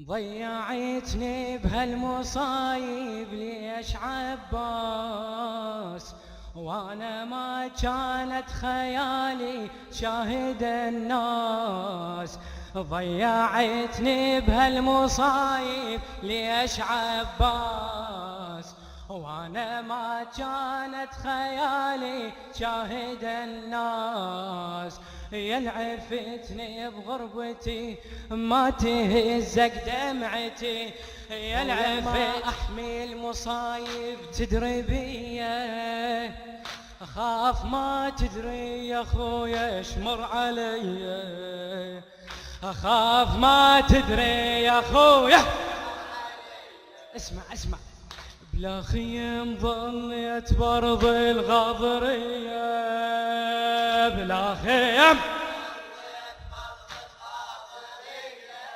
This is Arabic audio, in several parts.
ضيعتني بهالمصايب ليش عباس، وانا ما كانت خيالي شاهد الناس. ضيعتني بهالمصايب ليش عباس، وانا ما كانت خيالي شاهد الناس. يلعفتني بغربتي ما تهزك دمعتي، يلعفت احمي المصايب تدري بيا. اخاف ما تدري يا خويا اشمر علي، اخاف ما تدري يا خويا. اسمع اسمع، بلا خيم ظليت برض الغاضرية، بلا خيم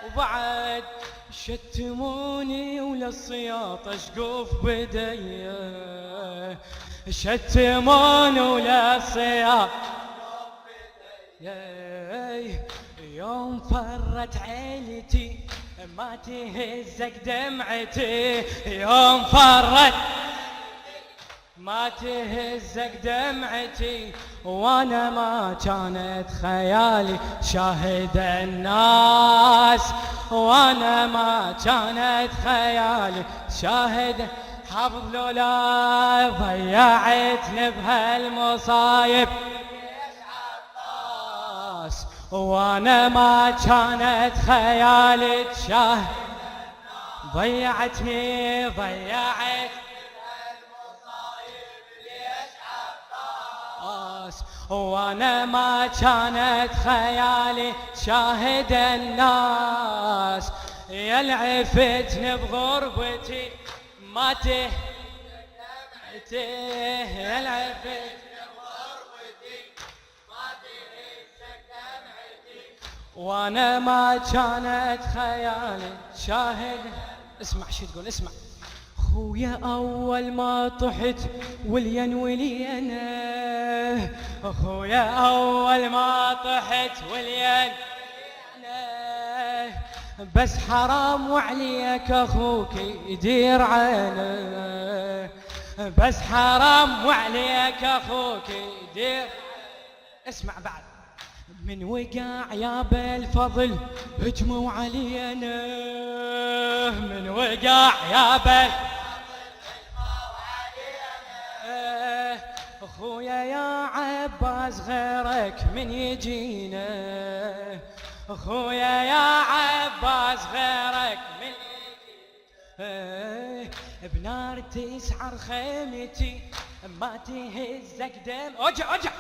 وبعد شتموني وللسياط اشقوف بدي، شتموني وللسياط يوم فرت عيلتي ما تهزك دمعتي، يوم فرت ما تهزك دمعتي، وانا ما كانت خيالي شاهد الناس، وانا ما كانت خيالي شاهد. حافظ لولا ضيعتني بهالمصايب وانا ما كانت خيالي تشاهد. ضيعتني المصايب ليش عباس، وانا ما كانت خيالي شاهد الناس. يلعفتني بغربتي ما يلعفتني وانا ما كانت خيالي شاهد. اسمع شو تقول، اسمع. خويا اول ما طحت ولين ولينا، خويا اول ما طحت ولين بس حرام وعليك اخوك يدير عينه، بس حرام وعليك اخوك يدير. اسمع بعد. من وقع يا بالفضل هجموا علينا، من وقع يا اخويا يا عباس غيرك من يجينا، اخويا يا عباس غيرك من يجينا. بنار تسعر خيمتي ما تهزك دم اوجع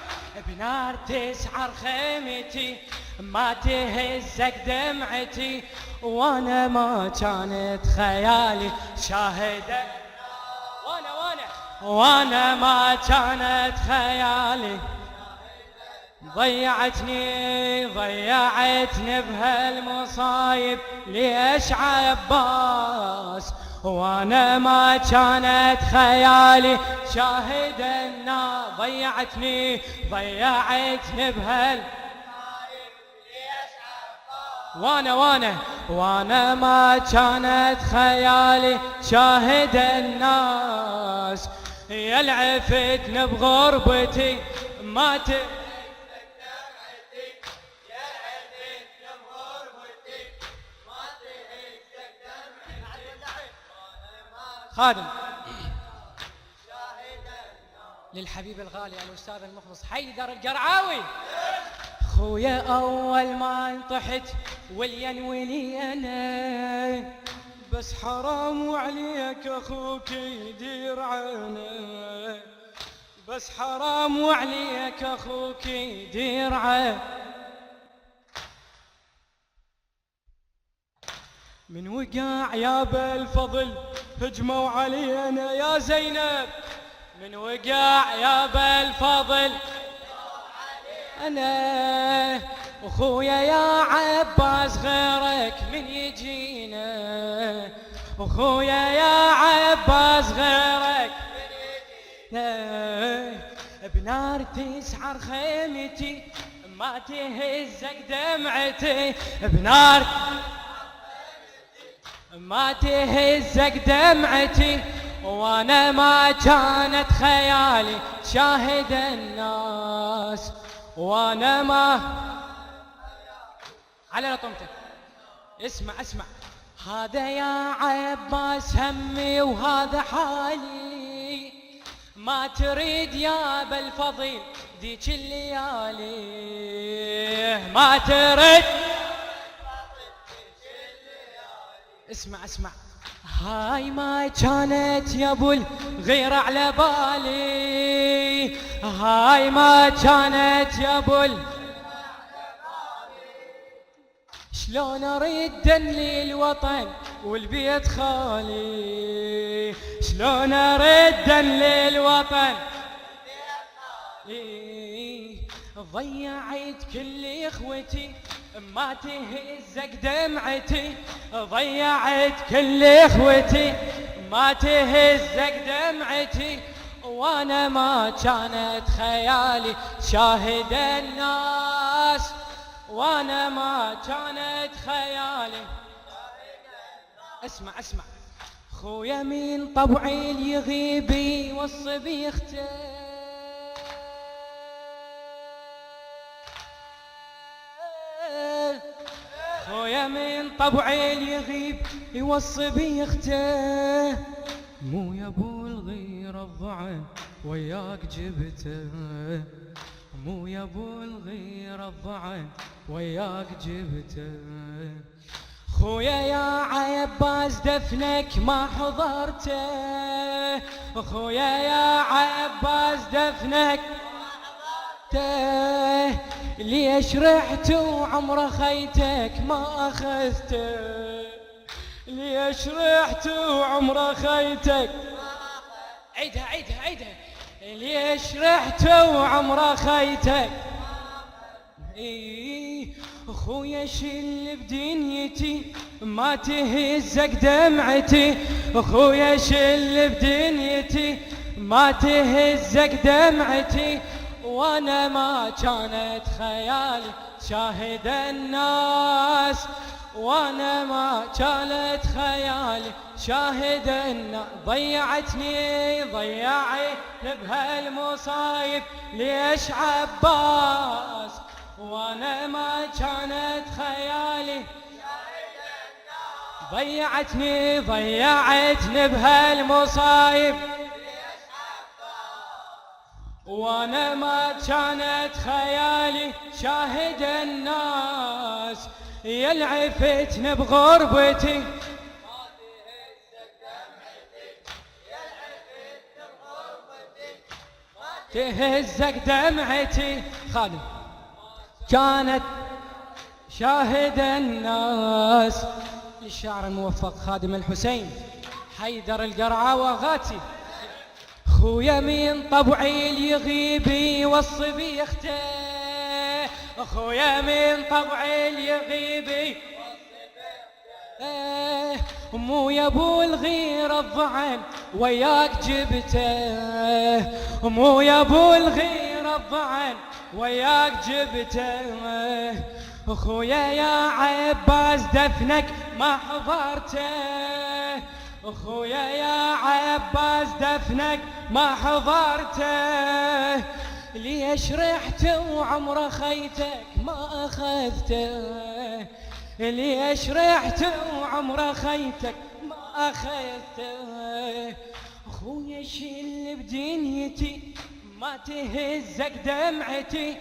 بنار تسعر خيمتي ما تهزك دمعتي، وانا ما كانت خيالي شاهدة، وانا ما كانت خيالي. ضيعتني بهالمصايب ليش عباس، وانا ما كانت خيالي شاهد النار. ضيعتني بهالمصايب ليش عباس، وانا ما كانت خيالي شاهد الناس. يلعفتني بغربتي ما خادم للحبيب الغالي الأستاذ المخلص حيدر القرعاوي. خويا أول ما انطحت ولينا بس حرام وعليك أخوك يدير عينه، بس حرام وعليك أخوك يدير عينه. من وقع يا بالفضل هجموا علينا يا زينب، من وقع يا بالفضل انا اخويا يا عباس غيرك من يجينا، اخويا يا عباس غيرك من يجينا. بنار تسعر خيمتي ما تهزك دمعتي، بنار ما تهزك دمعتي، وانا ما كانت خيالي شاهد الناس، وانا ما على لطمتك. اسمع اسمع، هذا يا عباس همي وهذا حالي، ما تريد يا بالفضيل ديك الليالي، ما تريد. اسمع اسمع، هاي ما كانت يا ابو الغيرة على بالي، هاي ما كانت يا ابو شلون اريد دني الوطن والبيت خالي، شلون اريد دني الوطن ضيعت كل اخوتي ما تهزك دمعتي، ضيعت كل اخوتي ما تهزك دمعتي، وانا ما كانت خيالي شاهد الناس، وانا ما كانت خيالي. اسمع اسمع، خويا من طبعي يغيب يوصي بيخته، خويا من طبعي يغيب يوصي بيخته، مو يا ابو الغيرة الضعن وياك جبته، مو يا ابو الغيرة الضعن وياك جبته، خويا يا عباس دفنك ما حضرته، خويا يا عباس دفنك ليش رحت وعمر خيتك ما اخذته، ليش رحت وعمر خيتك. عيدها عيدها عيدها، ليش رحت وعمر خيتك. خويا شل بدنيتي ما تهزك دمعتي، خويا شل بدنيتي ما تهزك دمعتي، وانا ما كانت خيالي شاهد الناس، وانا ما كانت خيالي شاهد الناس. ضيعتني بهالمصايب ليش عباس، وانا ما كانت خيالي شاهد الناس. ضيعتني بهالمصايب وانا ما كانت خيالي شاهد الناس، يلعفتني بغربتي تهزك دمعتي. خادم كانت شاهد الناس. للشاعر الموفق خادم الحسين حيدر القرعاوي غاتي. خويا من طبعي يغيب يوصي بيخته، خويا من طبعي يغيب مو يا ابو الغيرة الضعن وياك جبته، مو يا ابو الغيرة الضعن وياك جبته، خويا يا عباس دفنك ما حضرته، خويا يا عباس دفنك ما حضرته، ليش رحت وعمر خيتك ما اخذته، ليش رحت وعمر خيتك ما اخذته. خويا شل بدنيتي ما تهزك دمعتي،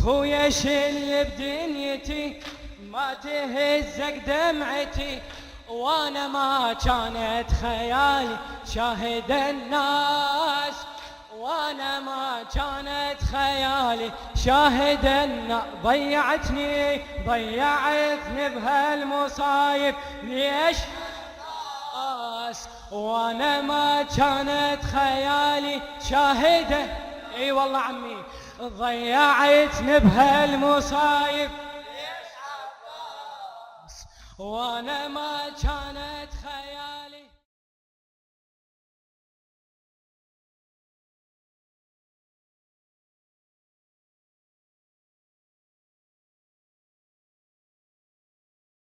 خويا شل بدنيتي ما تهزك دمعتي، وانا ما كانت خيالي شاهد الناس، وانا ما كانت خيالي شاهد الناس. ضيعتني بهالمصايب ليش وانا ما كانت خيالي شاهده. اي والله عمي ضيعتني بهالمصايب وانا ما كانت خيالي